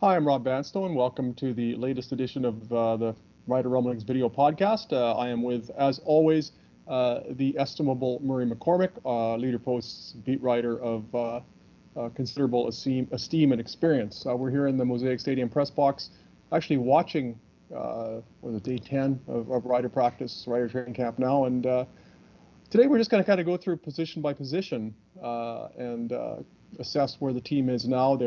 Hi, I'm Rob Vanstone. Welcome to the latest edition of the Rider Rumblings video podcast. I am with, as always, the estimable Murray McCormick, Leader Post's beat writer of considerable esteem and experience. We're here in the Mosaic Stadium press box, actually watching day 10 of rider practice, rider training camp now, and today we're just going to kind of go through position by position and assess where the team is now.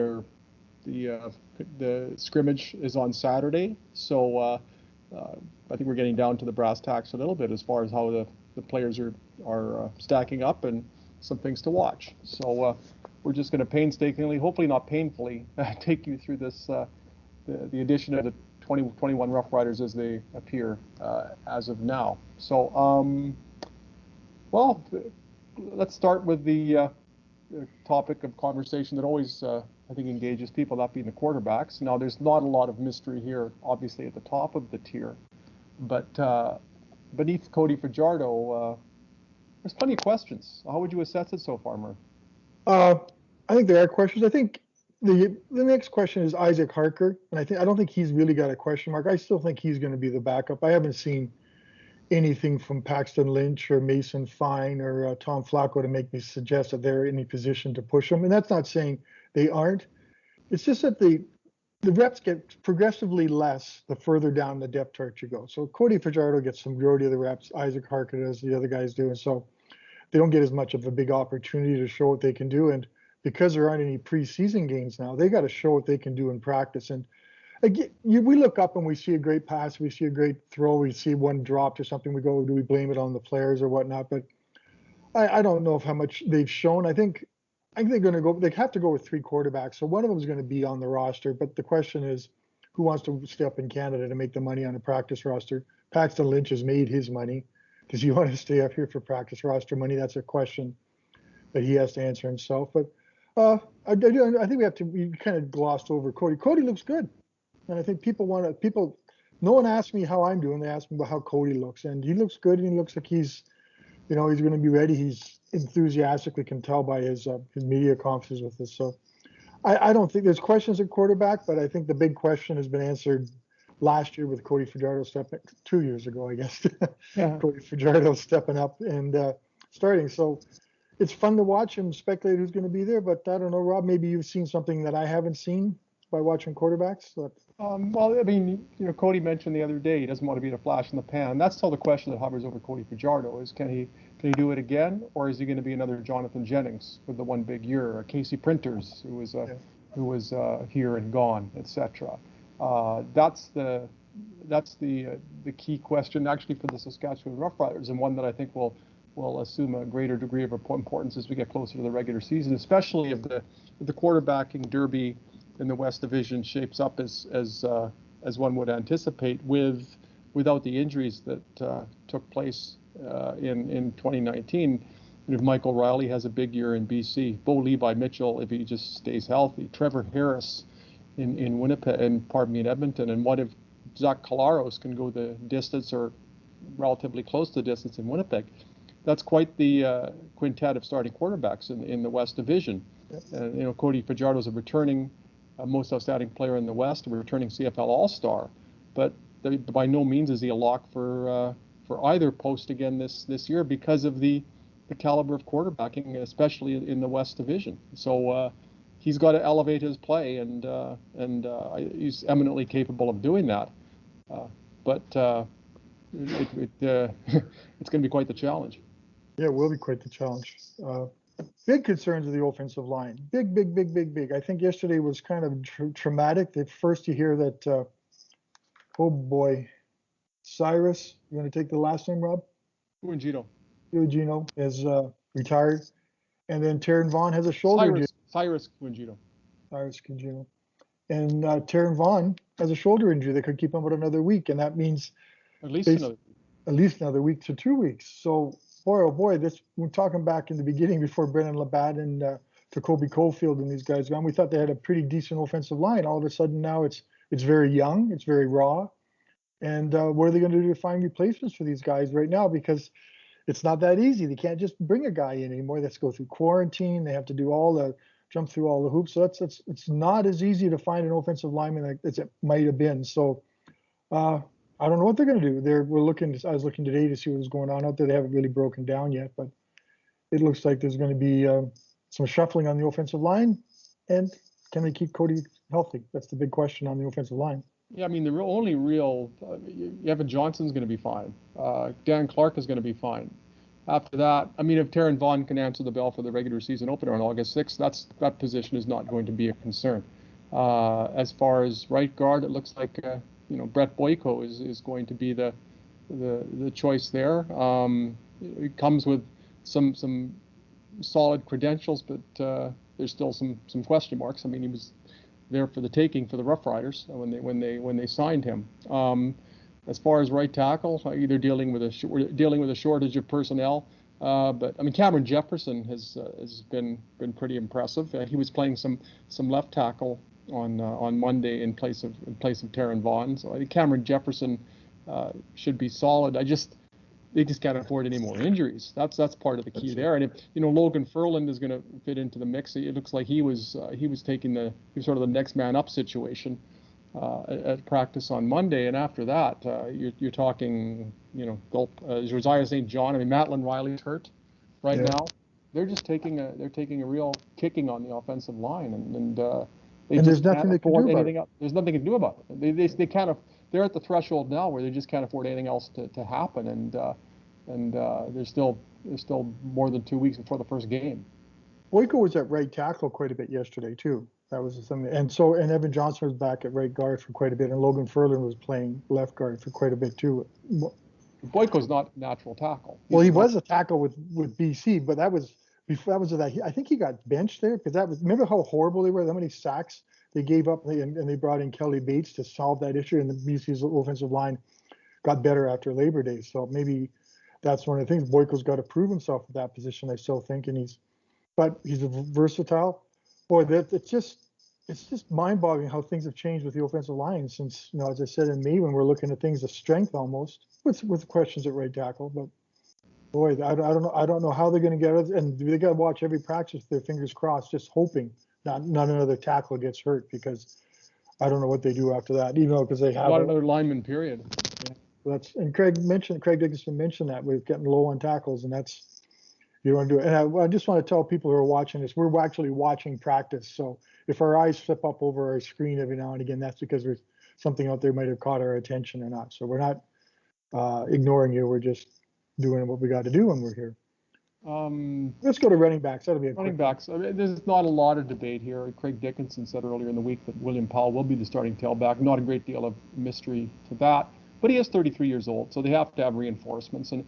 The scrimmage is on Saturday, so I think we're getting down to the brass tacks a little bit as far as how the players are stacking up and some things to watch. So we're just going to painstakingly, hopefully not painfully, take you through this the edition of the 2021 Rough Riders as they appear as of now. So well, let's start with the topic of conversation that always I think engages people, that being the quarterbacks. Now, there's not a lot of mystery here, obviously, at the top of the tier, but beneath Cody Fajardo, there's plenty of questions. How would you assess it so far, Murr? I think there are questions. I think the next question is Isaac Harker, and I don't think he's really got a question mark. I still think he's going to be the backup. I haven't seen anything from Paxton Lynch or Mason Fine or Tom Flacco to make me suggest that they're in any position to push him. And that's not saying they aren't. It's just that the reps get progressively less the further down the depth chart you go. So Cody Fajardo gets some majority of the reps, Isaac Harker does, the other guys do. And so they don't get as much of a big opportunity to show what they can do. And because there aren't any preseason games now, they got to show what they can do in practice. And again, we look up and we see a great pass, we see a great throw, we see one dropped or something. We go, do we blame it on the players or whatnot? But I don't know how much they've shown. I think they're going to go. They have to go with three quarterbacks, so one of them is going to be on the roster. But the question is, who wants to stay up in Canada to make the money on a practice roster? Paxton Lynch has made his money. Does he want to stay up here for practice roster money? That's a question that he has to answer himself. But I think we kind of glossed over Cody. Cody looks good. And I think no one asked me how I'm doing. They asked me about how Cody looks. And he looks good, and he looks like he's going to be ready. He's enthusiastic. We can tell by his media conferences with us. So I don't think there's questions at quarterback, but I think the big question has been answered last year with Cody Fajardo 2 years ago, I guess. Yeah. Cody Fajardo stepping up and starting. So it's fun to watch and speculate who's going to be there. But I don't know, Rob, maybe you've seen something that I haven't seen by watching quarterbacks? Well, I mean, Cody mentioned the other day he doesn't want to be a flash in the pan. That's still the question that hovers over Cody Fajardo: is can he do it again, or is he going to be another Jonathan Jennings with the one big year, or Casey Printers who was here and gone, etc. That's the key question actually for the Saskatchewan Roughriders, and one that I think will assume a greater degree of importance as we get closer to the regular season, especially if the quarterbacking derby in the West Division shapes up as one would anticipate without the injuries that took place in 2019. And if Michael Riley has a big year in BC, Bo Levi Mitchell, if he just stays healthy, Trevor Harris in Winnipeg, in Edmonton, and what if Zach Collaros can go the distance or relatively close to the distance in Winnipeg? That's quite the quintet of starting quarterbacks in the West Division. Yep. Cody Fajardo is a returning most outstanding player in the West, a returning CFL All-Star, but by no means is he a lock for either post again this year because of the caliber of quarterbacking, especially in the West Division. So he's got to elevate his play, and he's eminently capable of doing that. But it's going to be quite the challenge. Yeah, it will be quite the challenge. Big concerns of the offensive line. Big. I think yesterday was kind of traumatic. At first you hear that, oh boy, Cyrus, you want to take the last name, Rob? Eugenio is retired. And then Taron Vaughn has a shoulder injury. Cyrus Eugenio. And Taron Vaughn has a shoulder injury that could keep him out another week. And that means at least another week to 2 weeks. So boy, we're talking back in the beginning before Brennan Labatt and Jacoby Cofield and these guys gone. We thought they had a pretty decent offensive line. All of a sudden now it's very young, it's very raw. And what are they going to do to find replacements for these guys right now? Because it's not that easy. They can't just bring a guy in anymore. They have to go through quarantine. They have to do all the jump through all the hoops. So it's not as easy to find an offensive lineman as it might have been. So I don't know what they're going to do. I was looking today to see what was going on out there. They haven't really broken down yet, but it looks like there's going to be some shuffling on the offensive line. And can they keep Cody healthy? That's the big question on the offensive line. Yeah, I mean, the only real Evan Johnson's going to be fine. Dan Clark is going to be fine. After that, I mean, if Taron Vaughn can answer the bell for the regular season opener on August 6th, that position is not going to be a concern. As far as right guard, it looks like Brett Boyko is going to be the choice there. It comes with some solid credentials, but there's still some question marks. I mean, he was there for the taking for the Rough Riders when they signed him. As far as right tackle, either dealing with a shortage of personnel, but I mean Cameron Jefferson has been pretty impressive. He was playing some left tackle on Monday in place of Taron Vaughn. So I think Cameron Jefferson should be solid. They just can't afford any more injuries. That's part of the key there. And if Logan Furland is going to fit into the mix, it looks like he was sort of the next man up situation at practice on Monday. And after that, you're talking Josiah St. John. I mean, Matlin Riley's hurt right now. They're just taking a real kicking on the offensive line, and there's nothing they can do about it. There's nothing they can do about it. They kind of, they're at the threshold now where they just can't afford anything else to happen, and there's still more than 2 weeks before the first game. Boyko was at right tackle quite a bit yesterday too. That was something, and Evan Johnson was back at right guard for quite a bit, and Logan Furland was playing left guard for quite a bit too. Boyko's not a natural tackle. He was a tackle with BC, but that was I think he got benched there because remember how horrible they were, how many sacks they gave up, and they brought in Kelly Bates to solve that issue, and the BC's offensive line got better after Labor Day. So maybe that's one of the things. Boyko's got to prove himself at that position, I still think, but he's versatile. Boy, it's just mind-boggling how things have changed with the offensive line since, as I said in May, when we're looking at things of strength almost with questions at right tackle. But boy, I don't know how they're going to get it, and they got to watch every practice with their fingers crossed, just hoping not another tackle gets hurt, because I don't know what they do after that. Even though because they have another lineman period. Yeah. Craig Dickinson mentioned that we're getting low on tackles, and that's. You don't do it. And I just want to tell people who are watching this, we're actually watching practice. So if our eyes flip up over our screen every now and again, that's because there's something out there might have caught our attention or not. So we're not ignoring you. We're just doing what we got to do when we're here. Let's go to running backs. That'll be a running backs. I mean, there's not a lot of debate here. Craig Dickinson said earlier in the week that William Powell will be the starting tailback. Not a great deal of mystery to that. But he is 33 years old, so they have to have reinforcements. And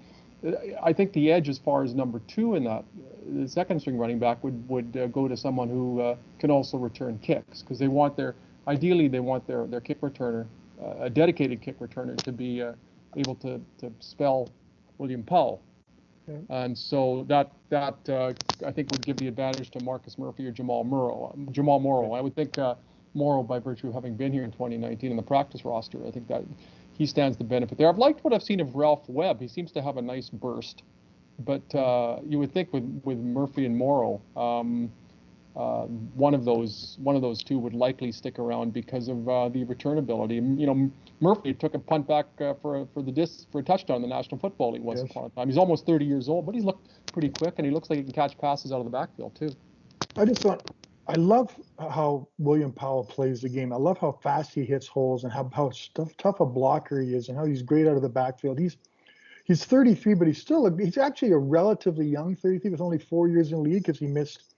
I think the edge as far as number 2 in that, the second string running back would go to someone who can also return kicks, because ideally they want their kick returner, a dedicated kick returner, to be able to spell William Powell. Okay. And so that I think would give the advantage to Marcus Murphy or Jamal Morrow. I would think Morrow, by virtue of having been here in 2019 in the practice roster, I think that he stands to benefit there. I've liked what I've seen of Ralph Webb. He seems to have a nice burst, but you would think with Murphy and Morrow, one of those two would likely stick around because of the return ability. Murphy took a punt back for a touchdown in the National Football League once upon a time. He's almost 30 years old, but he's looked pretty quick, and he looks like he can catch passes out of the backfield too. I love how William Powell plays the game. I love how fast he hits holes and how tough a blocker he is, and how he's great out of the backfield. He's 33, but he's actually a relatively young 33 with only 4 years in the league, because he missed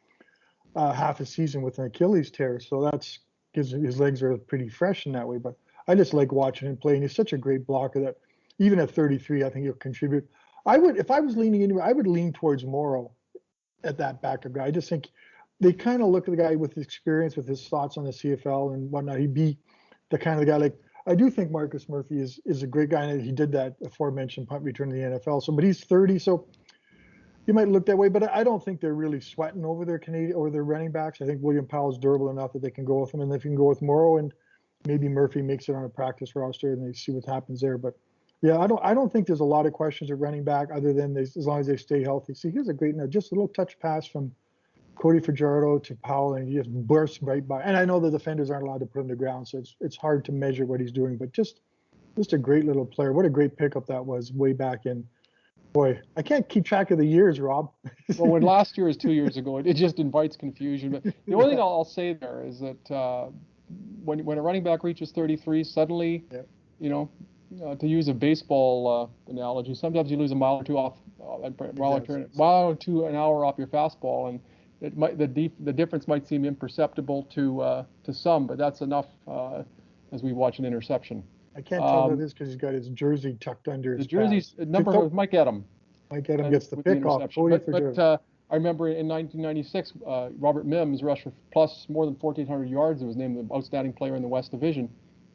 half a season with an Achilles tear. So his legs are pretty fresh in that way. But I just like watching him play, and he's such a great blocker that even at 33, I think he'll contribute. If I was leaning anywhere, I would lean towards Morrow at that backup guy. I just think they kind of look at the guy with experience, with his thoughts on the CFL and whatnot. He'd be the kind of guy like, I do think Marcus Murphy is a great guy, and he did that aforementioned punt return in the NFL. So, but he's 30, so you might look that way. But I don't think they're really sweating over their running backs. I think William Powell's durable enough that they can go with him, and if you can go with Morrow, and maybe Murphy makes it on a practice roster, and they see what happens there. But yeah, I don't think there's a lot of questions at running back, other than as long as they stay healthy. See, here's a great, just a little touch pass from Cody Fajardo to Powell, and he just bursts right by. And I know the defenders aren't allowed to put him on the ground, so it's hard to measure what he's doing. But just a great little player. What a great pickup that was way back in. Boy, I can't keep track of the years, Rob. Well, when last year is 2 years ago, it just invites confusion. But the only thing I'll say there is that when a running back reaches 33, suddenly, you know, to use a baseball analogy, sometimes you lose a mile or two off, mile or two an hour off your fastball, and it might the difference might seem imperceptible to some, but that's enough as we watch an interception. I can't tell what it is because he's got his jersey tucked under his jersey's number was Mike Edam. Mike Edam gets the pick off. But I remember in 1996, Robert Mims rushed for plus more than 1,400 yards and was named the outstanding player in the West Division.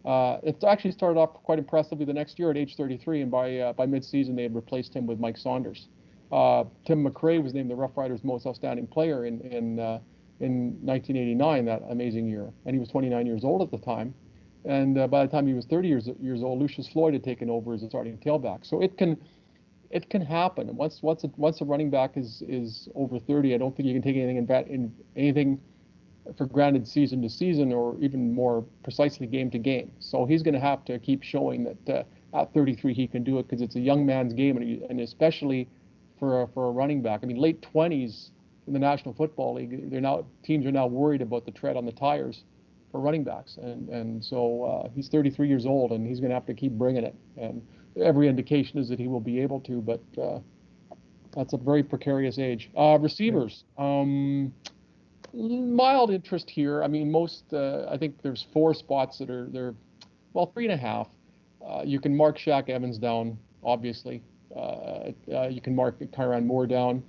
It actually started off quite impressively the next year at age 33, and by mid-season they had replaced him with Mike Saunders. Tim McRae was named the Rough Riders' most outstanding player in 1989, that amazing year, and he was 29 years old at the time. And by the time he was 30 years old, Lucius Floyd had taken over as a starting tailback. So it can happen. And once a running back is over 30, I don't think you can take anything for granted season to season, or even more precisely game to game. So he's going to have to keep showing that at 33 he can do it, because it's a young man's game, and especially for a running back. I mean, late 20s in the National Football League, teams are now worried about the tread on the tires for running backs, and so he's 33 years old, and he's going to have to keep bringing it. And every indication is that he will be able to, but that's a very precarious age. Receivers, mild interest here. I mean, I think there's 4 spots that are there. Well, 3.5. You can mark Shaq Evans down, obviously. You can mark Kyran Moore down.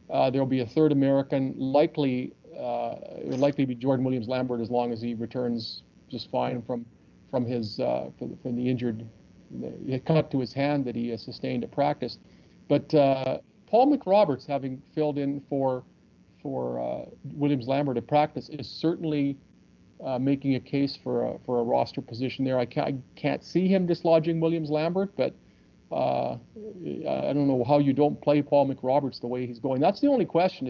There'll be a third American, likely. It would likely be Jordan Williams-Lambert, as long as he returns just fine from the injured cut to his hand that he sustained at practice. But Paul McRoberts, having filled in for Williams-Lambert at practice, is certainly making a case for a roster position there. I can't see him dislodging Williams-Lambert, but I don't know how you don't play Paul McRoberts the way he's going. That's the only question.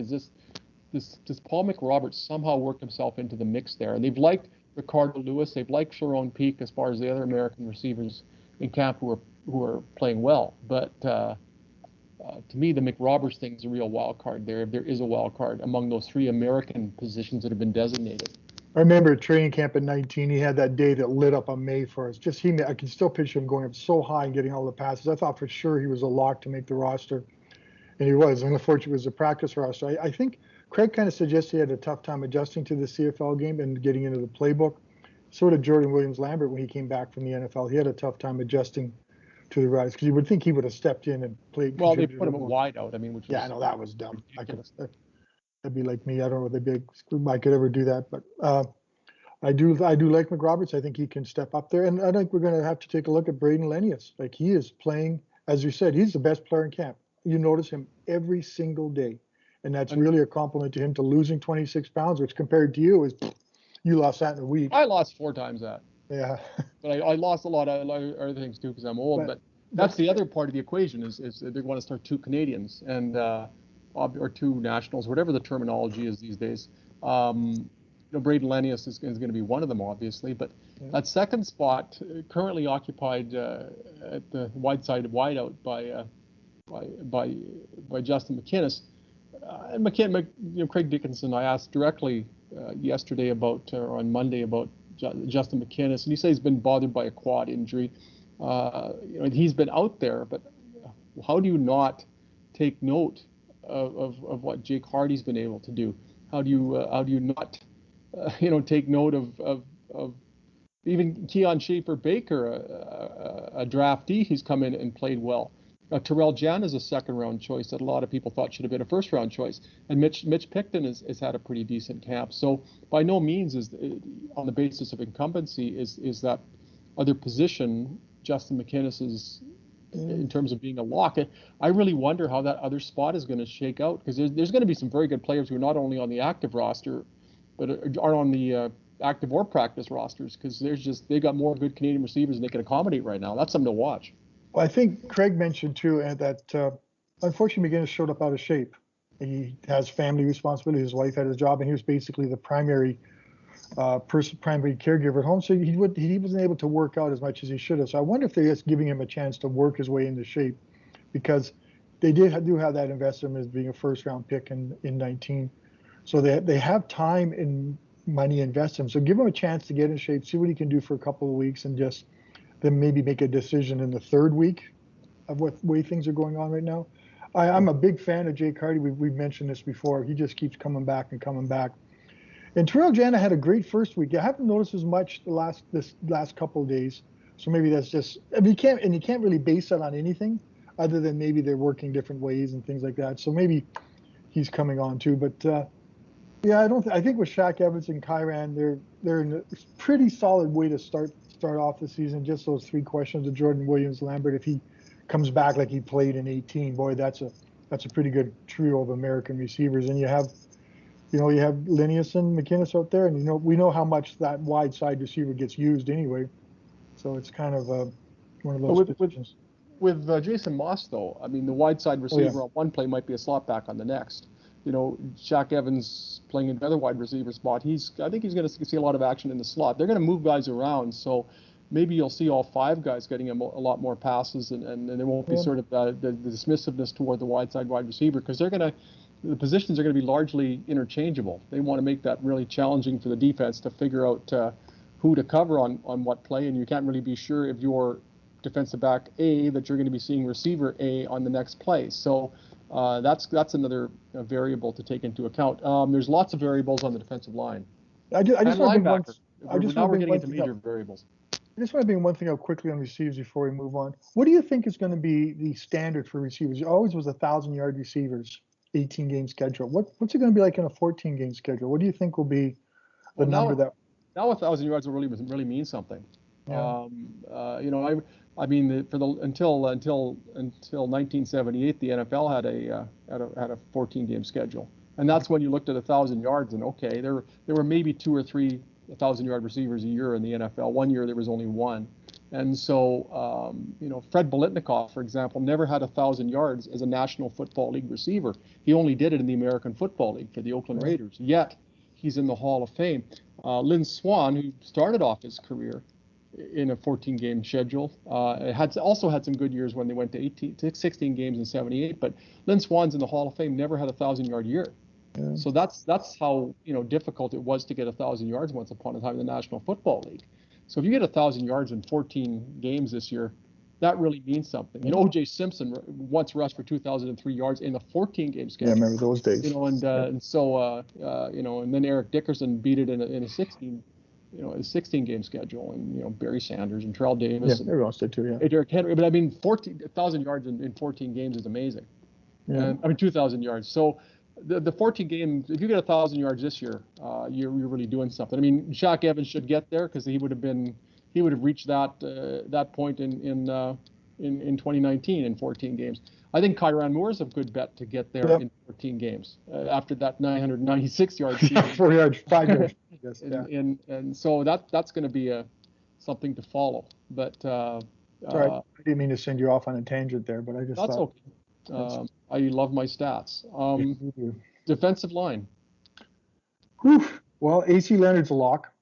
Does Paul McRoberts somehow work himself into the mix there? And they've liked Ricardo Lewis, they've liked Sharon Peake as far as the other American receivers in camp who are playing well. But to me, the McRoberts thing is a real wild card there. There is a wild card among those 3 American positions that have been designated. I remember at training camp in 19, he had that day that lit up on May for us. I can still picture him going up so high and getting all the passes. I thought for sure he was a lock to make the roster, and he was. And unfortunately, it was a practice roster. I think Craig kind of suggests he had a tough time adjusting to the CFL game and getting into the playbook. So did Jordan Williams-Lambert when he came back from the NFL. He had a tough time adjusting to the Riders, because you would think he would have stepped in and played. Well, they put him wide out. I mean, I know that was dumb. That'd be like me. I don't know if I could ever do that, but I do like McRoberts. I think he can step up there, and I think we're going to have to take a look at Braden Lenius. Like, he is playing, as you said, he's the best player in camp. You notice him every single day. And that's really a compliment to him, to losing 26 pounds, which compared to you is, you lost that in a week. I lost 4 times that. Yeah. But I lost a lot of other things too, because I'm old. But that's the other part of the equation is they want to start 2 Canadians and or 2 nationals, whatever the terminology is these days. Braden Lenius is going to be one of them, obviously. But that second spot currently occupied at the wideout by Justin McInnes. And Craig Dickinson, I asked directly yesterday on Monday about Justin McInnes, and he said he's been bothered by a quad injury. He's been out there, but how do you not take note of what Jake Hardy's been able to do? How do you not take note of even Keon Schaefer-Baker, a draftee who's come in and played well. Terrell Jan is a second-round choice that a lot of people thought should have been a first-round choice. And Mitch Picton has had a pretty decent camp. So by no means is, on the basis of incumbency, is that other position Justin McInnes is, in terms of being a lock. I really wonder how that other spot is going to shake out, because there's going to be some very good players who are not only on the active roster, but are on the active or practice rosters, because they got more good Canadian receivers than they can accommodate right now. That's something to watch. Well, I think Craig mentioned too that unfortunately McInnes showed up out of shape. He has family responsibility. His wife had his job, and he was basically the primary primary caregiver at home. So he wasn't able to work out as much as he should have. So I wonder if they're just giving him a chance to work his way into shape, because they do have that investment as being a first round pick in 19. So they have time and money invest him. So give him a chance to get in shape, see what he can do for a couple of weeks, and just then maybe make a decision in the third week of what way things are going on right now. I'm a big fan of Jake Hardy. We've mentioned this before. He just keeps coming back and coming back. And Terrell Jana had a great first week. I haven't noticed as much this last couple of days. So maybe that's just, I mean, you can't really base that on anything other than maybe they're working different ways and things like that. So maybe he's coming on too. But yeah, I think with Shaq Evans and Kyran, they're in a pretty solid way to start off the season. Just those three questions of Jordan Williams Lambert. If he comes back like he played in 18, boy, that's a pretty good trio of American receivers. And you have Linnaeus and McInnes out there, and we know how much that wide side receiver gets used anyway. So it's kind of one of those positions. With Jason Moss, though, I mean, the wide side receiver on one play might be a slot back on the next. Shaq Evans playing another wide receiver spot. I think he's going to see a lot of action in the slot. They're going to move guys around, so maybe you'll see all five guys getting a lot more passes, and there won't be sort of the dismissiveness toward the wide side wide receiver, because the positions are going to be largely interchangeable. They want to make that really challenging for the defense to figure out who to cover on what play, and you can't really be sure if you're defensive back A that you're going to be seeing receiver A on the next play. So that's another variable to take into account. There's lots of variables on the defensive line. I just want we're getting into major variables. I just want to bring one thing out quickly on receivers before we move on. What do you think is going to be the standard for receivers? It always was 1,000-yard receivers, 18-game schedule. What's it going to be like in a 14-game schedule? What do you think will be the number that? Now 1,000 yards will really mean something. Yeah. I mean, until 1978, the NFL had a 14-game schedule, and that's when you looked at 1,000 yards, and okay, there were maybe 2 or 3 1,000-yard receivers a year in the NFL. One year there was only one, and so Fred Biletnikoff, for example, never had 1,000 yards as a National Football League receiver. He only did it in the American Football League for the Oakland Raiders. Yet he's in the Hall of Fame. Lynn Swann, who started off his career in a 14-game schedule, also had some good years when they went to 16 games in '78. But Lynn Swann's in the Hall of Fame, never had a 1,000-yard year. Yeah. So that's how difficult it was to get 1,000 yards once upon a time in the National Football League. So if you get 1,000 yards in 14 games this year, that really means something. O.J. Simpson once rushed for 2,003 yards in a 14-game schedule. Yeah, I remember those days. And then Eric Dickerson beat it in a 16-game schedule, and Barry Sanders and Terrell Davis. Yeah, everyone else did too. Yeah. Derrick Henry, but I mean, 1,000 yards in 14 games is amazing. Yeah. 2,000 yards. So the 14 games, if you get 1,000 yards this year, you're really doing something. I mean, Shaq Evans should get there because he would have reached that point in 2019 in 14 games. I think Kyran Moore's a good bet to get there in 14 games after that 996-yard season. 4 yards, 5 yards. Yes, and so that's going to be something to follow. But sorry, I didn't mean to send you off on a tangent there, but I just that's thought. Okay. I love my stats. Defensive line. Whew. Well, AC Leonard's a lock.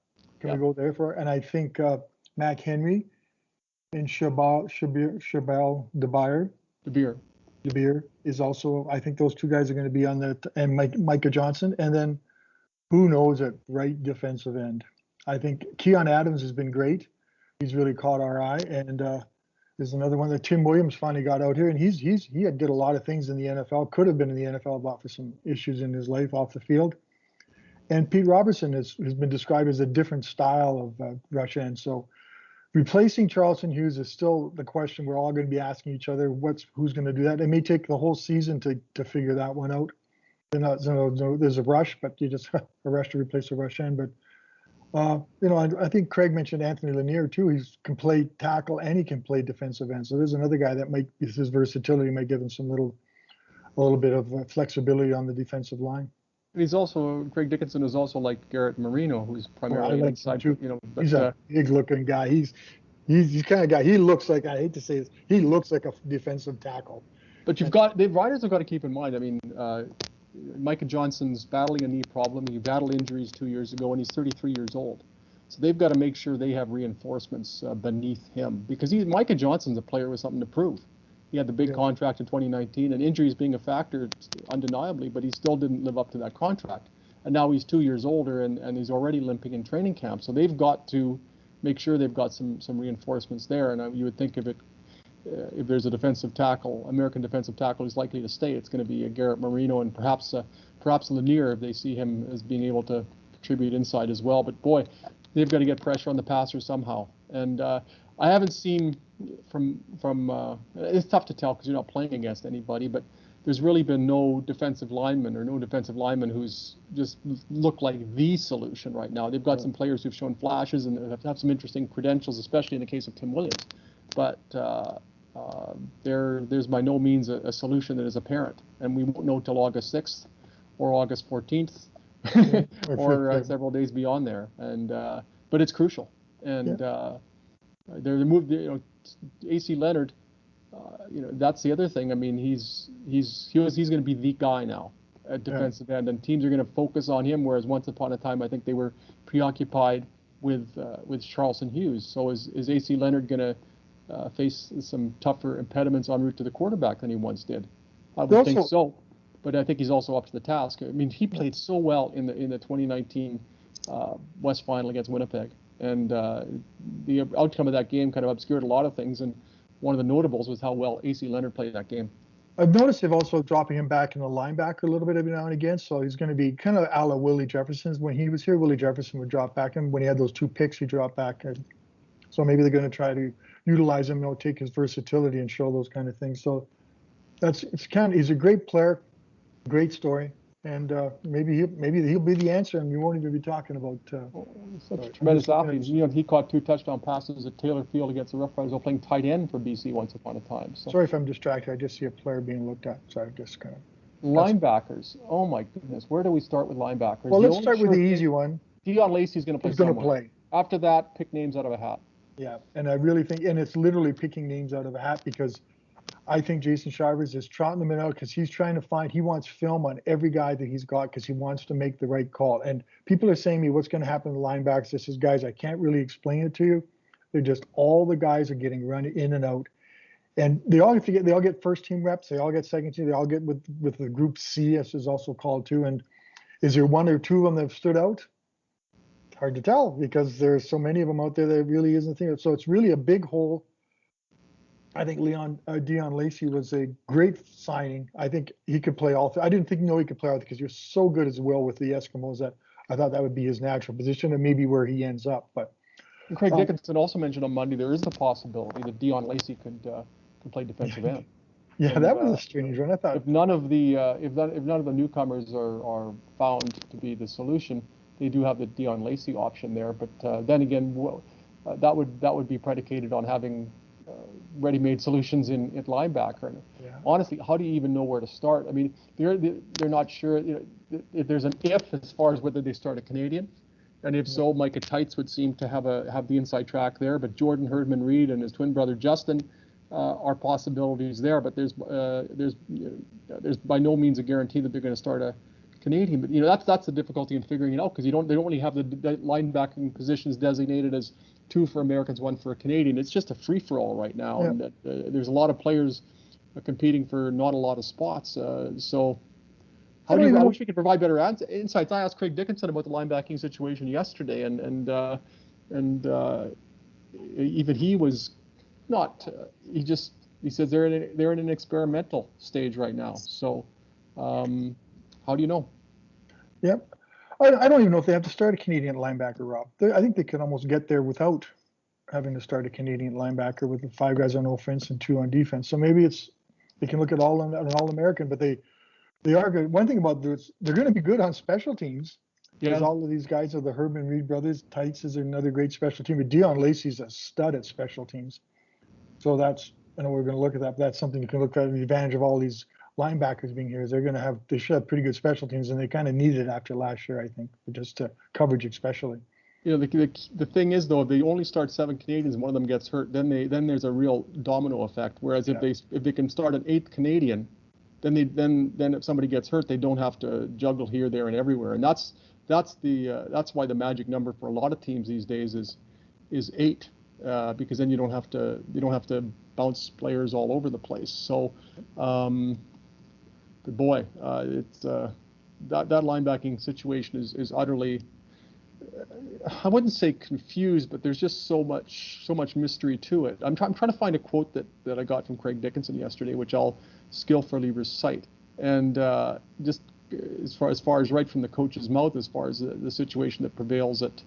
Can we go there for? And I think Mac Henry and Shabal DeBeer is also. I think those two guys are going to be on that, and Micah Johnson, and then who knows at right defensive end. I think Keon Adams has been great. He's really caught our eye, and there's another one that Tim Williams finally got out here, and he did a lot of things in the NFL. Could have been in the NFL, but for some issues in his life off the field. And Pete Robertson has been described as a different style of rush end. So replacing Charleston Hughes is still the question we're all going to be asking each other. Who's going to do that? It may take the whole season to figure that one out. There's a rush, but you just a rush to replace a rush end. But I think Craig mentioned Anthony Lanier too. He can play tackle and he can play defensive end. So there's another guy that his versatility might give him a little bit of flexibility on the defensive line. He's also Craig Dickinson is also like Garrett Marino, who's primarily inside. But, he's a big-looking guy. He's the kind of guy. He looks like, I hate to say this, he looks like a defensive tackle. But the Riders have got to keep in mind. I mean, Micah Johnson's battling a knee problem. He battled injuries 2 years ago, and he's 33 years old. So they've got to make sure they have reinforcements beneath him, because Micah Johnson's a player with something to prove. He had the big contract in 2019, and injuries being a factor undeniably, but he still didn't live up to that contract. And now he's 2 years older, and he's already limping in training camp. So they've got to make sure they've got some reinforcements there. And you would think if there's a defensive tackle, American defensive tackle who's likely to stay, it's going to be a Garrett Marino and perhaps Lanier if they see him as being able to contribute inside as well. But boy, they've got to get pressure on the passer somehow. And I haven't seen from it's tough to tell because you're not playing against anybody, but there's really been no defensive lineman who's just looked like the solution right now. They've got some players who've shown flashes and have some interesting credentials, especially in the case of Tim Williams. But there's by no means a solution that is apparent, and we won't know till August 6th or August 14th or several days beyond there. And but it's crucial. And they're moved. AC Leonard. That's the other thing. I mean, he's going to be the guy now at defensive end, and teams are going to focus on him. Whereas once upon a time, I think they were preoccupied with Charleston Hughes. So is AC Leonard going to face some tougher impediments en route to the quarterback than he once did? I would think so, but I think he's also up to the task. I mean, he played so well in the 2019 West Final against Winnipeg, and the outcome of that game kind of obscured a lot of things. And one of the notables was how well AC Leonard played that game. I've noticed they've also dropping him back in the linebacker a little bit every now and again. So he's going to be kind of a la Willie Jefferson's. When he was here, Willie Jefferson would drop back, and when he had those 2 picks, he dropped back. So maybe they're going to try to utilize him, take his versatility and show those kind of things. So he's a great player, great story. And maybe he'll be the answer, and we won't even be talking about. Such a tremendous athlete. He caught 2 touchdown passes at Taylor Field against the Rough Riders while playing tight end for BC once upon a time. So. Sorry if I'm distracted. I just see a player being looked at, so I just kind of. Linebackers. Oh my goodness, where do we start with linebackers? Well, let's start with the easy one. Dion Lacey's going to play. He's going to play. After that, pick names out of a hat. Yeah, and I really think, and it's literally picking names out of a hat, because I think Jason Shivers is trotting them out because he's trying to he wants film on every guy that he's got because he wants to make the right call. And people are saying to me, what's going to happen to the linebackers? This is, guys, I can't really explain it to you. They're just, all the guys are getting run in and out. And they all get first team reps. They all get second team. They all get with the group C, as is also called too. And is there 1 or 2 of them that have stood out? Hard to tell because there's so many of them out there that really isn't there. So it's really a big hole. I think Dion Lacey was a great signing. I think he could play all. I didn't know he could play all because you're so good as well with the Eskimos that I thought that would be his natural position and maybe where he ends up. But Craig Dickinson also mentioned on Monday there is the possibility that Dion Lacey could play defensive end. Yeah, and, that was a strange one. I thought if none of the newcomers are found to be the solution, they do have the Dion Lacey option there. But then again, that would be predicated on having ready-made solutions at linebacker. Yeah. Honestly, how do you even know where to start? I mean, they're not sure. If there's an if as far as whether they start a Canadian, and if so, Micah Tights would seem to have the inside track there. But Jordan Herdman Reed and his twin brother Justin are possibilities there. But there's by no means a guarantee that they're going to start a Canadian. But that's the difficulty in figuring it out because they don't only have the linebacking positions designated as 2 for Americans, 1 for a Canadian. It's just a free-for-all right now, yeah. And there's a lot of players competing for not a lot of spots. So I wish we could provide better insights. I asked Craig Dickinson about the linebacking situation yesterday, and even he was not. He says they're in an experimental stage right now. So how do you know? Yep. I don't even know if they have to start a Canadian linebacker, Rob. I think they could almost get there without having to start a Canadian linebacker with the 5 guys on offense and 2 on defense. So maybe they can look at an All-American, but they are good. One thing about this, they're going to be good on special teams. Because all of these guys are the Herdman Reed brothers. Tights is another great special team. But Dion Lacey's a stud at special teams. So we're going to look at that. But that's something you can look at. The advantage of all these linebackers being here is they should have pretty good special teams, and they kind of needed it after last year, I think, just coverage especially. The thing is though, if they only start 7 Canadians and one of them gets hurt, then there's a real domino effect. Whereas if they can start an 8th Canadian, then if somebody gets hurt, they don't have to juggle here, there, and everywhere. And that's why the magic number for a lot of teams these days is 8, because then you don't have to bounce players all over the place. So, but boy, it's that linebacking situation is utterly, I wouldn't say confused, but there's just so much mystery to it. I'm trying to find a quote that I got from Craig Dickinson yesterday, which I'll skillfully recite. And just as far as right from the coach's mouth, as far as the situation that prevails at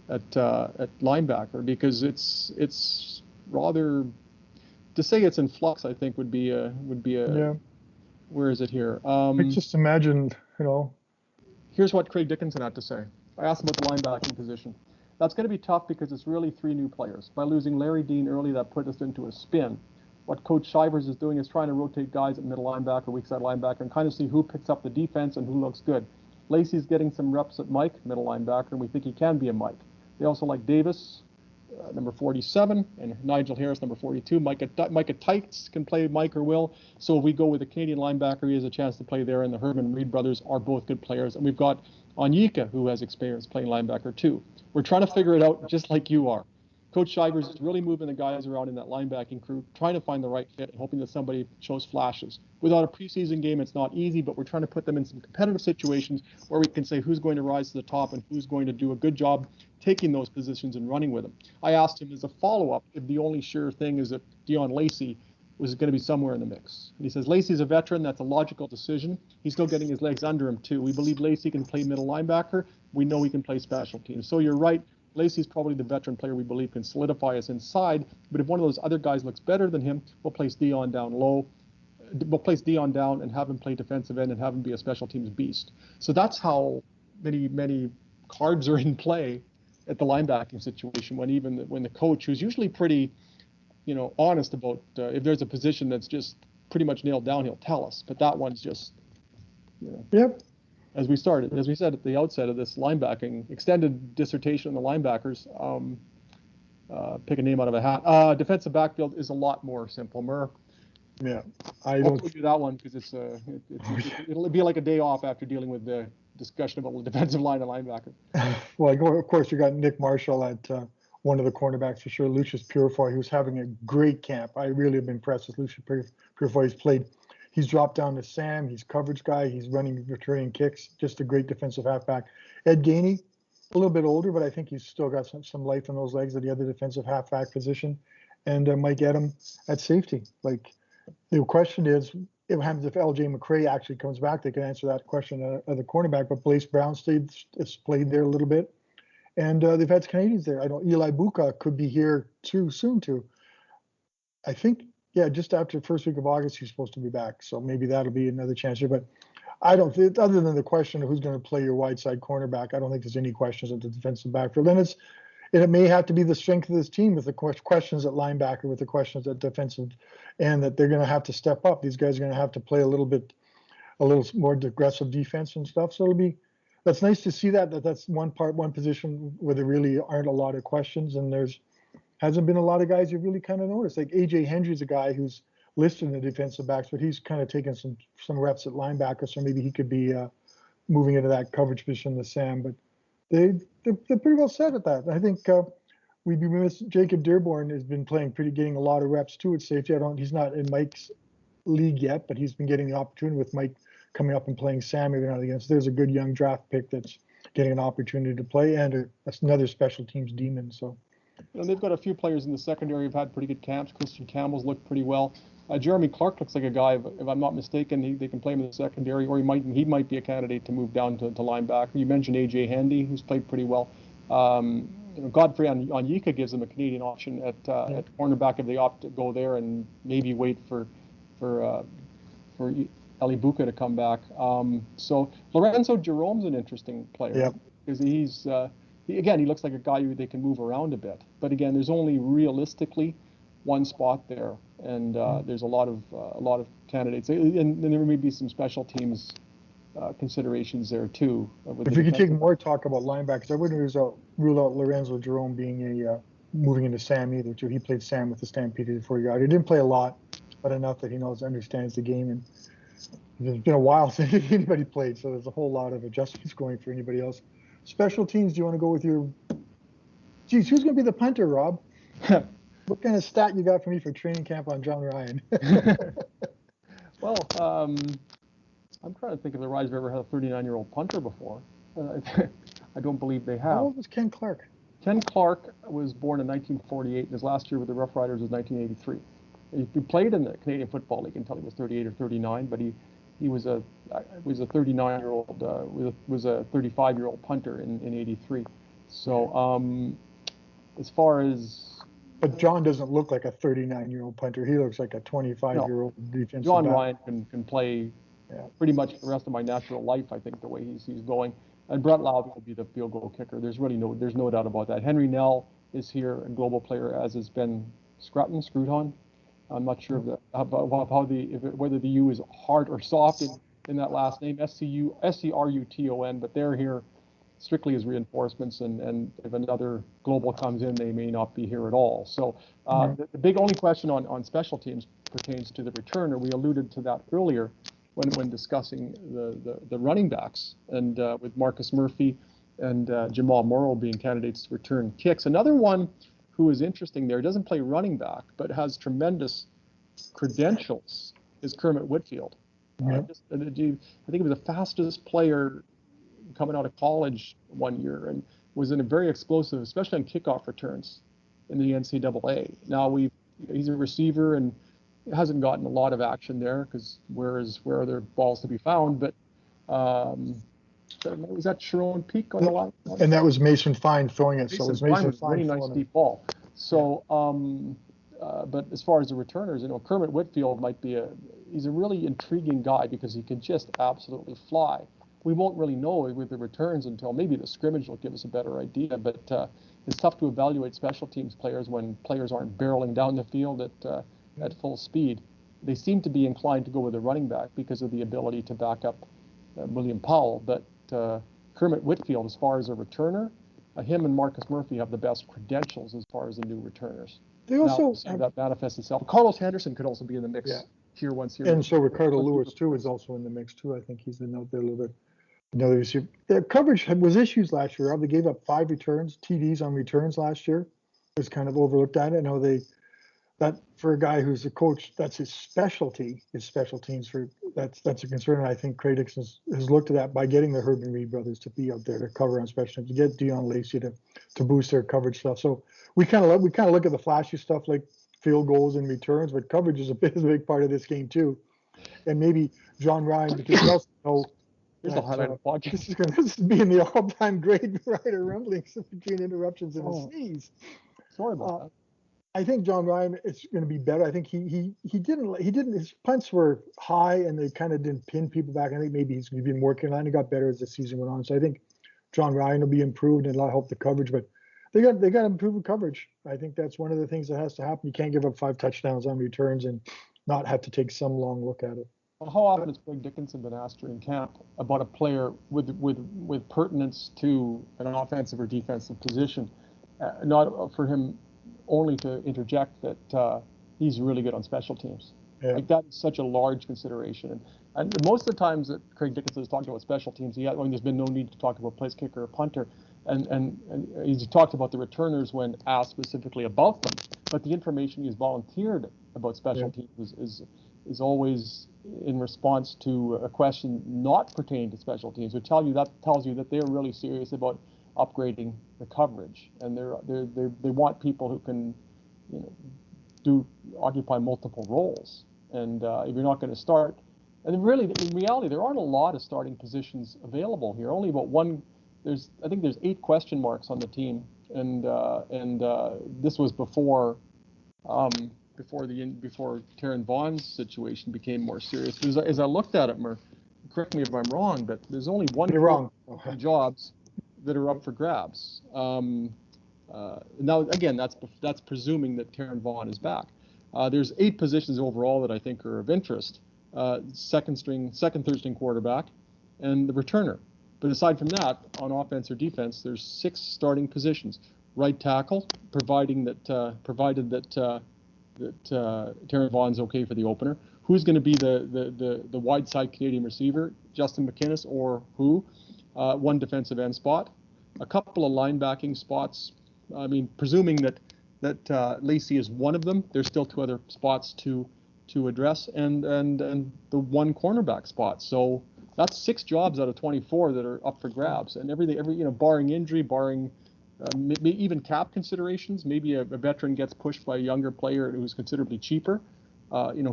linebacker, because it's rather, to say it's in flux, I think would be a Yeah. Where is it here? Just imagine, Here's what Craig Dickinson had to say. I asked him about the linebacking position. That's going to be tough because it's really 3 new players. By losing Larry Dean early, that put us into a spin. What Coach Shivers is doing is trying to rotate guys at middle linebacker, weak side linebacker, and kind of see who picks up the defense and who looks good. Lacey's getting some reps at Mike, middle linebacker, and we think he can be a Mike. They also like Davis, number 47, and Nigel Harris, number 42. Micah Tights can play Mike or Will. So if we go with a Canadian linebacker, he has a chance to play there, and the Herman Reed brothers are both good players. And we've got Onyeka, who has experience playing linebacker too. We're trying to figure it out just like you are. Coach Shivers is really moving the guys around in that linebacking crew, trying to find the right fit and hoping that somebody shows flashes. Without a preseason game, it's not easy, but we're trying to put them in some competitive situations where we can say who's going to rise to the top and who's going to do a good job taking those positions and running with them. I asked him as a follow-up if the only sure thing is that Dion Lacey was going to be somewhere in the mix. And he says, Lacey's a veteran. That's a logical decision. He's still getting his legs under him, too. We believe Lacey can play middle linebacker. We know he can play special teams. So you're right. Lacey's probably the veteran player we believe can solidify us inside. But if one of those other guys looks better than him, we'll place Dion down low. We'll place Dion down and have him play defensive end and have him be a special teams beast. So that's how many cards are in play at the linebacking situation when the coach, who's usually pretty honest about if there's a position that's just pretty much nailed down, he'll tell us. But that one's just, Yep. As we said at the outset of this linebacking extended dissertation on the linebackers, pick a name out of a hat. Defensive backfield is a lot more simple. Murr. Yeah, I don't do that one because it'll be like a day off after dealing with the discussion about the defensive line and linebacker. Well, of course, you got Nick Marshall at one of the cornerbacks for sure. Lucius Purifoy, who's having a great camp. I really have been impressed with Lucius Purifoy. He's dropped down to Sam. He's coverage guy. He's returning kicks. Just a great defensive halfback. Ed Gainey, a little bit older, but I think he's still got some life in those legs at the other defensive halfback position. And Mike Edam at safety. Like, the question is, what happens if L.J. McCray actually comes back? They can answer that question at the cornerback. But Blaise Brown has played there a little bit. And they've had Canadians there. I know Eli Buka could be here too soon too. I think, just after the first week of August, he's supposed to be back. So maybe that'll be another chance here. But I don't think, other than the question of who's going to play your wide side cornerback, I don't think there's any questions at the defensive backfield. And it may have to be the strength of this team with the questions at linebacker, with the questions at defensive, and that they're going to have to step up. These guys are going to have to play a little more aggressive defense and stuff. So that's nice to see that's one position where there really aren't a lot of questions, and hasn't been a lot of guys you really kind of noticed. Like AJ Hendry's a guy who's listed in the defensive backs, but he's kind of taken some reps at linebacker, so maybe he could be moving into that coverage position with Sam. But they're pretty well set at that. I think we'd be remiss. Jacob Dearborn has been getting a lot of reps too at safety. He's not in Mike's league yet, but he's been getting the opportunity with Mike coming up and playing Sam every now and again. So there's a good young draft pick that's getting an opportunity to play, and another special teams demon. So. They've got a few players in the secondary who've had pretty good camps. Christian Campbell's looked pretty well. Jeremy Clark looks like a guy, if I'm not mistaken, they can play him in the secondary, or he might be a candidate to move down to linebacker. You mentioned AJ Handy, who's played pretty well. Godfrey Onyeka gives them a Canadian option at cornerback if they opt to go there and maybe wait for Eli Buka to come back. So Lorenzo Jerome's an interesting player because he looks like a guy they can move around a bit. But again, there's only realistically one spot there, and there's a lot of candidates, and there may be some special teams considerations there too. If we could take more talk about linebackers, I wouldn't rule out Lorenzo Jerome being moving into Sam either too. He played Sam with the Stampede before he got. He didn't play a lot, but enough that he understands the game. And It's been a while since anybody played, so there's a whole lot of adjustments going for anybody else. Special teams, do you want to go with your, geez, who's going to be the punter, Rob? What kind of stat you got for me for training camp on John Ryan? Well, I'm trying to think if the Riders have ever had a 39-year-old punter before. I don't believe they have. How old was Ken Clark? Ken Clark was born in 1948, and his last year with the Rough Riders was 1983. He played in the Canadian Football League until he was 38 or 39, but he was a 39-year-old was a 35-year-old punter in 83. So as far as, but John doesn't look like a 39-year-old punter. He looks like a 25-year-old defensive John back. Ryan can play pretty much the rest of my natural life, I think, the way he's going. And Brett Lowry will be the field goal kicker. There's no doubt about that. Henry Nell is here, a global player, as has been Scruton. I'm not sure whether the U is hard or soft in that last name, Scruton, but they're here strictly as reinforcements, and if another global comes in, they may not be here at all. So the big only question on special teams pertains to the returner. We alluded to that earlier when discussing the running backs, and with Marcus Murphy and Jamal Morrow being candidates to return kicks. Another one who is interesting there, doesn't play running back, but has tremendous credentials, is Kermit Whitfield. I think he was the fastest player coming out of college one year, and was in a very explosive, especially on kickoff returns in the NCAA. Now he's a receiver and hasn't gotten a lot of action there, because where are there balls to be found? But was that Sharon Peak on the line? And that was Mason Fine throwing it. So it was Mason Fine. Really nice deep ball. So, but as far as the returners, Kermit Whitfield he's a really intriguing guy, because he can just absolutely fly. We won't really know with the returns until maybe the scrimmage will give us a better idea, but it's tough to evaluate special teams players when players aren't barreling down the field at full speed. They seem to be inclined to go with a running back because of the ability to back up William Powell, but Kermit Whitfield, as far as a returner, him and Marcus Murphy have the best credentials as far as the new returners. They also that manifests itself. Carlos Henderson could also be in the mix here once here. And so Ricardo Lewis too is also in the mix too. I think he's in out there a little bit. Another receiver. Their coverage was issues last year. They gave up 5 returns, TDs on returns last year. It was kind of overlooked at it. I know that for a guy who's a coach, that's his specialty, his special teams. That's a concern. And I think Craig Dixon has looked at that by getting the Herb and Reed brothers to be out there to cover on special teams, to get Dion Lacey to boost their coverage stuff. So we kind of look at the flashy stuff like field goals and returns, but coverage is a big part of this game too. And maybe John Ryan, because we also know this is going to be in the all-time grade Rider Rumblings between interruptions and a sneeze. Sorry about that. I think John Ryan is going to be better. I think he didn't his punts were high and they kind of didn't pin people back. I think maybe he's been working on it. He got better as the season went on. So I think John Ryan will be improved and that'll help the coverage. But they got to improve the coverage. I think that's one of the things that has to happen. You can't give up 5 touchdowns on returns and not have to take some long look at it. Well, how often has Craig Dickinson been asked during camp about a player with pertinence to an offensive or defensive position, not for him only to interject that he's really good on special teams. Yeah. Like, that is such a large consideration. And most of the times that Craig Dickinson has talked about special teams, there's been no need to talk about place kicker or punter, and he's talked about the returners when asked specifically about them. But the information he's volunteered about special teams is always in response to a question not pertaining to special teams, which tells you that they're really serious about upgrading the coverage, and they want people who can, occupy multiple roles. And if you're not going to start, and really in reality there aren't a lot of starting positions available here. Only about one. I think there's 8 question marks on the team, and this was before Taron Vaughn's situation became more serious. Because as I looked at it, correct me if I'm wrong, but there's only one jobs that are up for grabs. Now again, that's presuming that Taron Vaughn is back. There's 8 positions overall that I think are of interest. Second, third string quarterback, and the returner. But aside from that, on offense or defense, there's 6 starting positions. Right tackle, provided that Taron Vaughn's okay for the opener. who's going to be the wide side Canadian receiver, Justin McInnes or who? One defensive end spot, a couple of linebacking spots. I mean, presuming that Lacey is one of them, there's still 2 other spots to address, and the one cornerback spot. So that's 6 jobs out of 24 that are up for grabs, and every barring injury, barring even cap considerations, maybe a veteran gets pushed by a younger player who's considerably cheaper.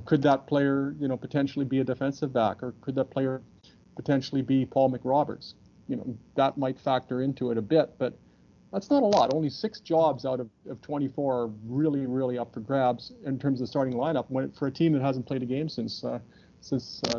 Could that player potentially be a defensive back, or could that player potentially be Paul McRoberts? That might factor into it a bit, but that's not a lot. Only 6 jobs out of 24 are really, really up for grabs in terms of the starting lineup for a team that hasn't played a game since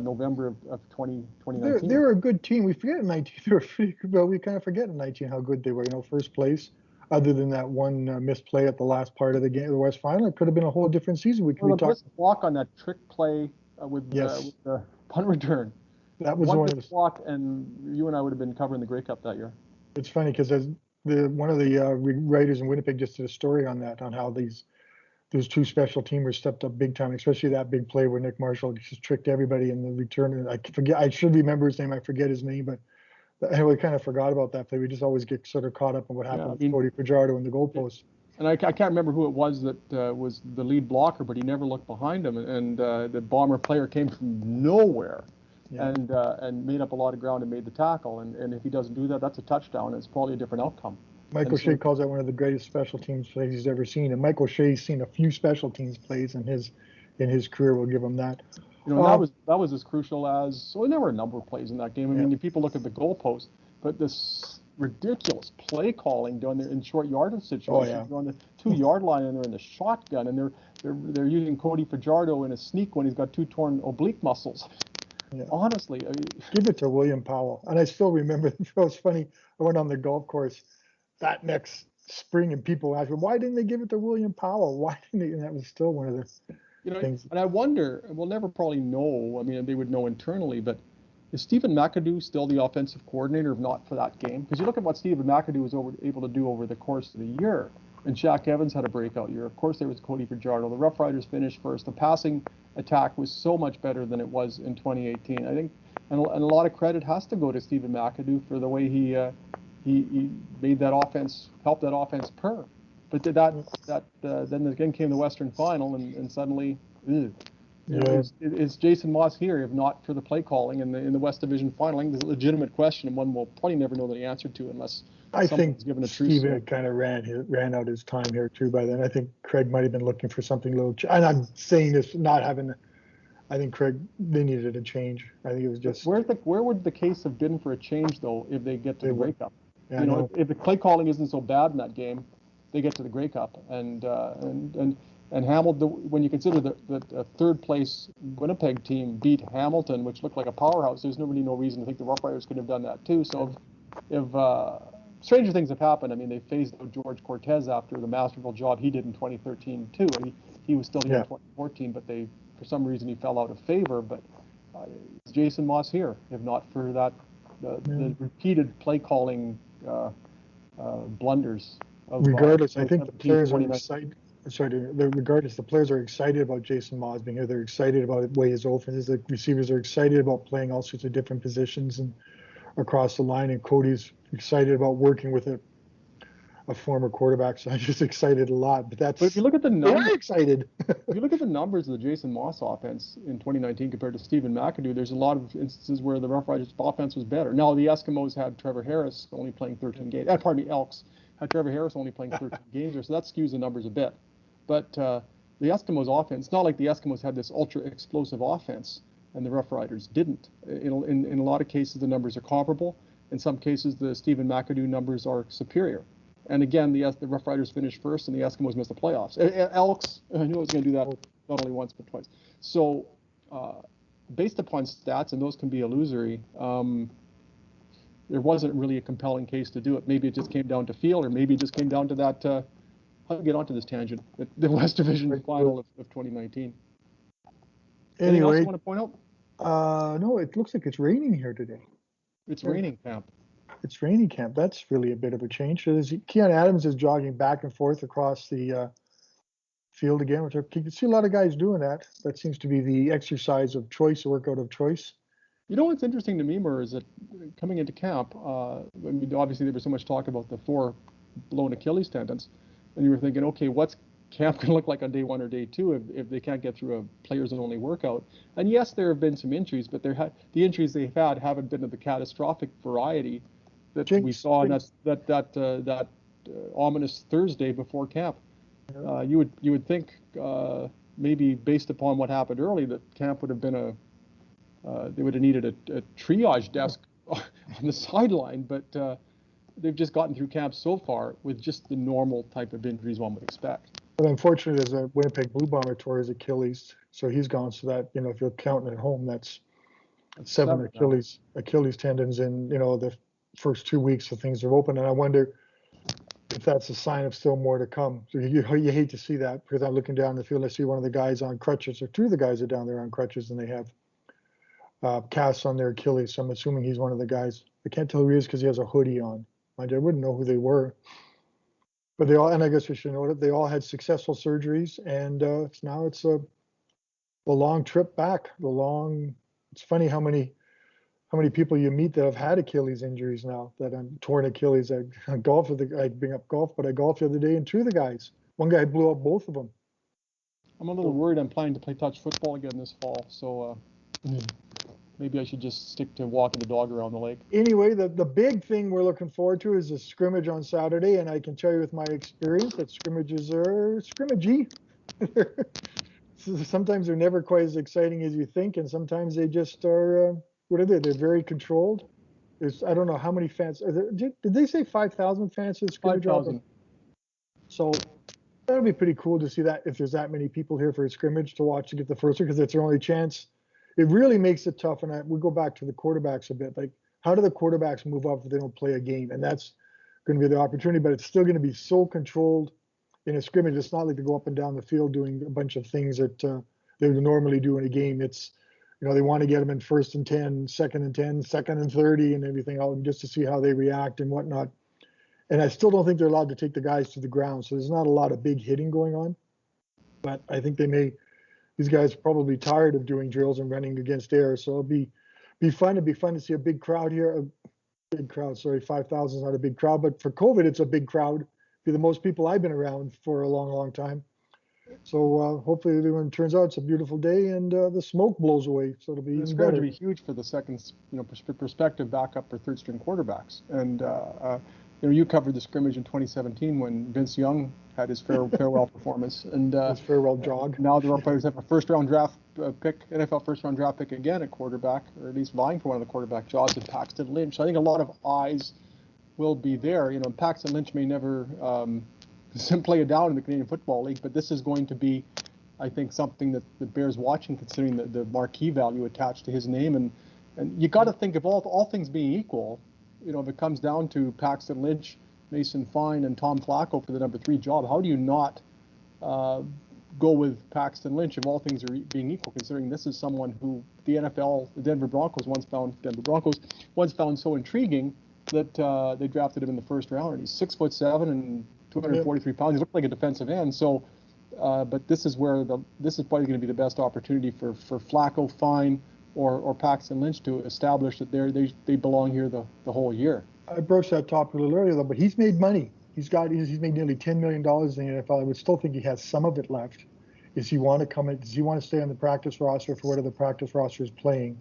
November of 2019. They're a good team. We forget in 19. We kind of forget in 19 how good they were. First place. Other than that one misplay at the last part of the game, the West Final, it could have been a whole different season. The missed block on that trick play with the punt return. That was one missed block, and you and I would have been covering the Grey Cup that year. It's funny because one of the writers in Winnipeg just did a story on that, on how those 2 special teamers stepped up big time, especially that big play where Nick Marshall just tricked everybody in the return. I should remember his name. I forget his name, but we kind of forgot about that play. We just always get sort of caught up in what happened with Cody Fajardo and the goalpost. And I can't remember who it was that was the lead blocker, but he never looked behind him, and the Bomber player came from nowhere. Yeah. And made up a lot of ground and made the tackle. And if he doesn't do that, that's a touchdown. It's probably a different outcome. Mike O'Shea calls that one of the greatest special teams plays he's ever seen. And Mike O'Shea's seen a few special teams plays in his career. We'll give him that. That was as crucial as. So there were a number of plays in that game. I mean, if people look at the goalpost, but this ridiculous play calling down there in short yardage situations, on the 2-yard line, and they're in the shotgun, and they're using Cody Fajardo in a sneak when he's got 2 torn oblique muscles. Yeah. Honestly, give it to William Powell. And I still remember, it was funny, I went on the golf course that next spring and people asked me, why didn't they give it to William Powell? Why didn't they? And that was still one of the things. And I wonder, we'll never probably know, I mean, they would know internally, but is Stephen McAdoo still the offensive coordinator, if not for that game? Because you look at what Stephen McAdoo was able to do over the course of the year. And Shaq Evans had a breakout year. Of course, there was Cody Fajardo. The Rough Riders finished first. The passing attack was so much better than it was in 2018. I think, and a lot of credit has to go to Stephen McAdoo for the way he made that offense, helped that offense purr. But then again came the Western Final, and suddenly, is Jason Moss here, if not for the play calling in the West Division Final? I think there's a legitimate question, and one we'll probably never know the answer to unless I think Steven kind of ran out his time here too by then. I think Craig might have been looking for something a little. And I'm saying this not having. I think Craig, they needed a change. I think it was just. Where would the case have been for a change though if they get to the Grey Cup? Yeah, if the play calling isn't so bad in that game, they get to the Grey Cup, and Hamilton. When you consider that third place Winnipeg team beat Hamilton, which looked like a powerhouse, there's really no reason to think the Rough Riders could have done that too. So if stranger things have happened. I mean, they phased out George Cortez after the masterful job he did in 2013 too. He was still here in 2014, but for some reason he fell out of favor. But it's Jason Moss here, if not for the repeated play calling blunders. Regardless, I think the players are excited. Regardless, the players are excited about Jason Moss being here. They're excited about the way his offense is. The receivers are excited about playing all sorts of different positions and across the line. And Cody's excited about working with a former quarterback. So I'm just excited a lot. But if you look at the numbers, very excited. If you look at the numbers of the Jason Moss offense in 2019 compared to Stephen McAdoo, there's a lot of instances where the Rough Riders offense was better. Now the Eskimos had Trevor Harris only playing 13 games. Elks had Trevor Harris only playing 13 games, so that skews the numbers a bit. But the Eskimos offense, it's not like the Eskimos had this ultra explosive offense and the Rough Riders didn't. In a lot of cases, the numbers are comparable. In some cases, the Stephen McAdoo numbers are superior. And again, the Rough Riders finished first, and the Eskimos missed the playoffs. Elks, I knew I was going to do that not only once but twice. So, based upon stats, and those can be illusory, there wasn't really a compelling case to do it. Maybe it just came down to feel, or maybe it just came down to that. How do we get onto this tangent? The West Division final of 2019. Anything else you want to point out? No, it looks like it's raining here today. It's raining, Camp. It's raining camp. That's really a bit of a change. So Keon Adams is jogging back and forth across the field again, which you can see a lot of guys doing that. That seems to be the exercise of choice, workout of choice. You know what's interesting to me, Murr, is that coming into camp, I mean, obviously there was so much talk about the 4 blown Achilles tendons, and you were thinking, okay, what's camp going to look like on day 1 or day 2 if they can't get through a players-only workout? And yes, there have been some injuries, but the injuries they've had haven't been of the catastrophic variety that we saw on that ominous Thursday before camp. You would think maybe based upon what happened early that camp would have been they would have needed a triage desk on the sideline, but they've just gotten through camp so far with just the normal type of injuries one would expect. But unfortunately, there's a Winnipeg Blue Bomber tore his Achilles, so he's gone. So that, if you're counting at home, that's 7 Achilles tendons in, the first 2 weeks of things are open. And I wonder if that's a sign of still more to come. So you hate to see that, because I'm looking down the field, I see one of the guys on crutches, or 2 of the guys are down there on crutches, and they have casts on their Achilles. So I'm assuming he's one of the guys. I can't tell who he is because he has a hoodie on. Mind you, I wouldn't know who they were. But they all, and I guess we should know it, they all had successful surgeries, and now it's the long trip back. It's funny how many people you meet that have had Achilles injuries now, that I'm torn Achilles. I bring up golf, but I golfed the other day, and 2 of the guys, one guy blew up both of them. I'm a little worried. I'm planning to play touch football again this fall, so maybe I should just stick to walking the dog around the lake. Anyway, the big thing we're looking forward to is a scrimmage on Saturday, and I can tell you with my experience that scrimmages are scrimmagey. Sometimes they're never quite as exciting as you think, and sometimes they just are, what are they? They're very controlled. I don't know how many fans. Did they say 5,000 fans for the scrimmage? 5,000. So that'll be pretty cool to see that, if there's that many people here for a scrimmage to watch to get the first one, because it's their only chance. It really makes it tough, and we go back to the quarterbacks a bit. Like, how do the quarterbacks move up if they don't play a game? And that's going to be the opportunity, but it's still going to be so controlled in a scrimmage. It's not like they go up and down the field doing a bunch of things that they would normally do in a game. It's, they want to get them in 1st and 10, 2nd and 10, 2nd and 30, and everything else, just to see how they react and whatnot. And I still don't think they're allowed to take the guys to the ground, so there's not a lot of big hitting going on. But I think these guys are probably tired of doing drills and running against air, so it'll be fun. It'd be fun to see a big crowd here. A big crowd, sorry, 5,000 is not a big crowd, but for COVID, it's a big crowd. Be the most people I've been around for a long, long time. So hopefully, when it turns out it's a beautiful day and the smoke blows away, so it'll be even better. It's going to be huge for the second, prospective backup for 3rd-string quarterbacks. And you covered the scrimmage in 2017 when Vince Young had his farewell performance, and his farewell jog. Now the players have a first-round draft pick, NFL first-round draft pick again at quarterback, or at least vying for one of the quarterback jobs, at Paxton Lynch. So I think a lot of eyes will be there. Paxton Lynch may never play it down in the Canadian Football League, but this is going to be, I think, something that bears watching, considering the marquee value attached to his name. And you got to think, of all things being equal, if it comes down to Paxton Lynch, Mason Fine, and Tom Flacco for the number 3 job, how do you not go with Paxton Lynch if all things are being equal, considering this is someone who the Denver Broncos once found so intriguing that they drafted him in the 1st round. And he's 6'7" and 243 pounds. He looked like a defensive end. So, but this is probably going to be the best opportunity for Flacco, Fine, or Paxton Lynch to establish that they belong here the whole year. I broached that topic a little earlier, though, but he's made money. He's made nearly $10 million in the NFL. I would still think he has some of it left. Does he want to stay on the practice roster for whatever the practice roster is playing,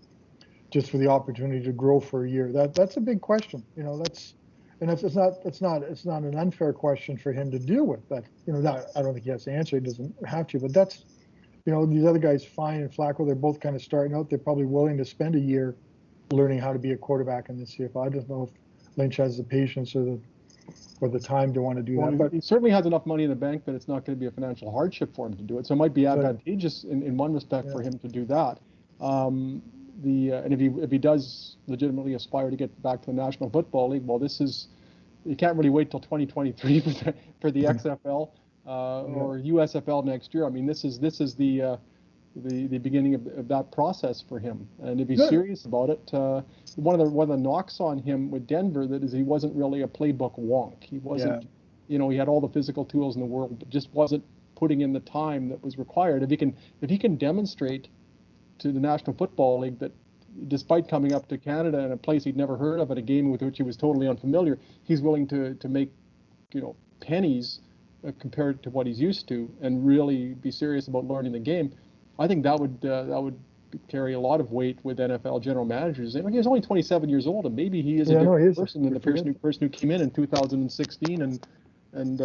just for the opportunity to grow for a year? That's a big question. It's not an unfair question for him to deal with. But I don't think he has to answer. He doesn't have to. But that's, these other guys, Fine and Flacco, they're both kind of starting out. They're probably willing to spend a year learning how to be a quarterback in the CFL. I don't know if Lynch has the patience or the time to want to do that. But he certainly has enough money in the bank that it's not going to be a financial hardship for him to do it. So it might be advantageous in one respect for him to do that. And if he does legitimately aspire to get back to the National Football League, well, you can't really wait till 2023 for the XFL or USFL next year. I mean, this is the beginning of that process for him, and to be serious about it. One of the knocks on him with Denver that is he wasn't really a playbook wonk. He wasn't, he had all the physical tools in the world, but just wasn't putting in the time that was required. If he can demonstrate to the National Football League that despite coming up to Canada in a place he'd never heard of, at a game with which he was totally unfamiliar, he's willing to make, pennies compared to what he's used to, and really be serious about learning the game. I think that would carry a lot of weight with NFL general managers. He's only 27 years old, and maybe he is a different person than the person who came in 2016 and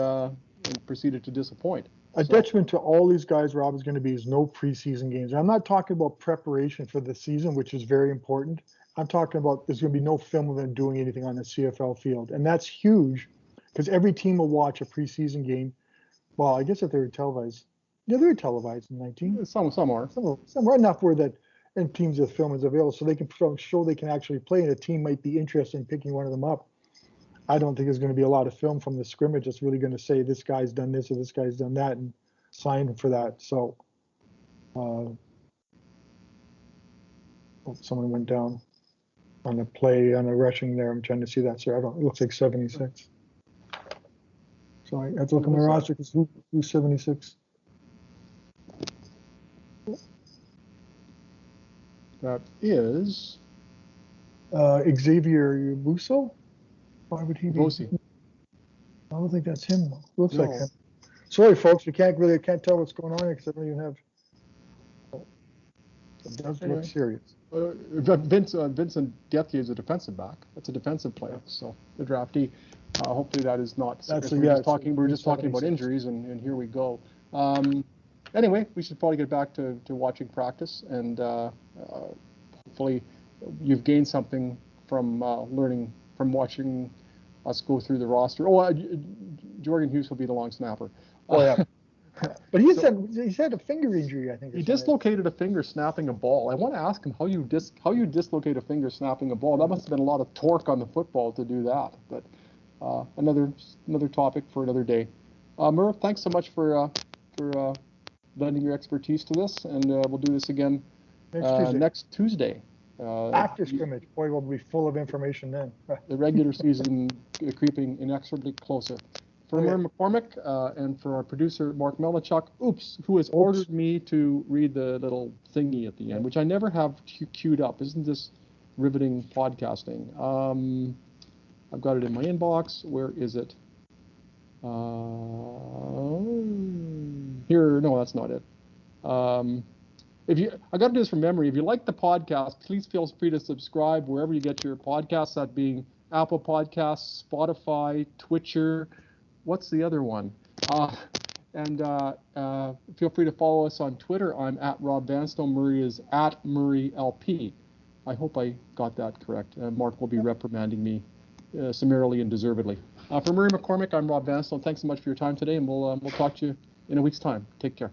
proceeded to disappoint. A detriment to all these guys, Rob, is going to be no preseason games. I'm not talking about preparation for the season, which is very important. I'm talking about there's going to be no film of them doing anything on the CFL field. And that's huge because every team will watch a preseason game. Well, I guess if they were televised. Yeah, they were televised in 19. Some are. Some are enough where that and teams of film is available so they can show they can actually play, and a team might be interested in picking one of them up. I don't think there's going to be a lot of film from the scrimmage that's really going to say this guy's done this or this guy's done that and sign him for that. So, someone went down on a play on a rushing there. I'm trying to see that, sir. It looks like 76. So I have to look at my roster because who's 76? That is Xavier Busso. Why would he be? Bosi. I don't think that's him. Looks like him. Sorry, folks, we can't tell what's going on here because I don't even have. It does look serious. Vincent Diethier is a defensive back. That's a defensive player. So the draftee. Hopefully that is not. We're just talking about injuries, and here we go. Anyway, we should probably get back to watching practice, and hopefully you've gained something from learning from watching us go through the roster. Jorgen Hughes will be the long snapper. Oh yeah. But he's had a finger injury, I think. He dislocated a finger snapping a ball. I want to ask him how you dislocate a finger snapping a ball. That must have been a lot of torque on the football to do that. But another topic for another day. Murph, thanks so much for lending your expertise to this, and we'll do this again next Tuesday. After scrimmage, boy, we'll be full of information then. The regular season creeping inexorably closer. For Murray McCormick and for our producer, Mark Melnichuk, who has ordered me to read the little thingy at the end, which I never have queued up. Isn't this riveting podcasting? I've got it in my inbox. Where is it? Here, no, that's not it. I got to do this from memory. If you like the podcast, please feel free to subscribe wherever you get your podcasts, that being Apple Podcasts, Spotify, Twitcher. What's the other one? And feel free to follow us on Twitter. I'm at Rob Vanstone. Murray is at MurrayLP. I hope I got that correct. Mark will be reprimanding me summarily and deservedly. For Murray McCormick, I'm Rob Vanstone. Thanks so much for your time today, and we'll talk to you in a week's time. Take care.